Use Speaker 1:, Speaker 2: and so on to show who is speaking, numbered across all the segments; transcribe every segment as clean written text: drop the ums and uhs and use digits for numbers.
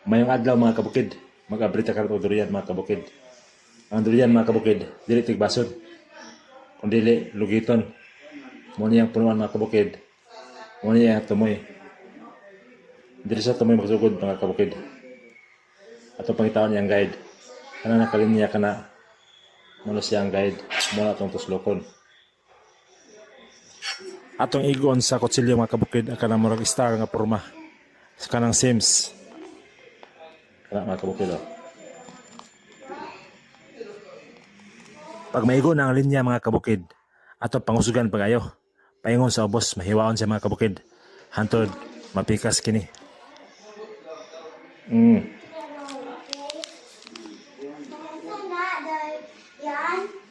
Speaker 1: Mayong adlaw mga kabukid, mag-abrita ka ng durian mga kabukid. Ang durian mga kabukid, dili tigbason, kundi lugiton. Muna yung punuan mga kabukid, muna yung tumoy. Dili sa tumoy magsugod mga kabukid. Atong pangitawan niyang guide. Kana nakalinya ka na, muna siya ang guide, muna itong tuslokon. Atong igon sa kutsilyo mga kabukid, ang kanang murag star nga porma. Sa kanang Sims. Kana mga kabukid o. Pag maigo na ang linya mga kabukid, ato pangusugan pagayo. Paingon sa ubos, mahiwaon siya mga kabukid. Hantod, mapikas kini.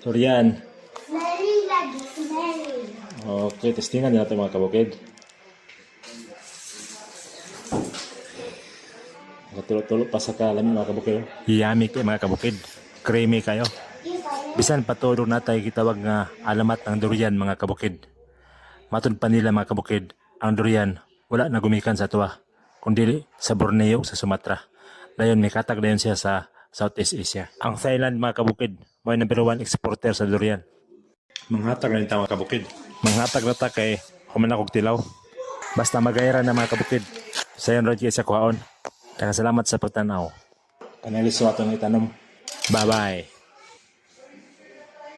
Speaker 1: Durian.
Speaker 2: Smelly lagi, smelly.
Speaker 1: Okay, testingan natin mga kabukid. Natulog-tulog pa sa kalamin mga kabukid. Yummy kayo mga kabukid. Creamy kayo. Bisan patulog na tayo kitawag nga alamat ng durian mga kabukid. Matun pa nila mga kabukid, ang durian wala na gumikan sa tuwa, kundi sa Borneo sa Sumatra. Dayon may katag dayon siya sa Southeast Asia. Ang Thailand mga kabukid, may number 1 exporter sa durian. Manghatag na mga kabukid. Manghatag na ta kay human akong tilaw. Basta magayra na mga kabukid. Sayon rod kayo sa kuhaon. Kaya salamat sa pagtanaw. Kanaliso atong itanom. Bye-bye.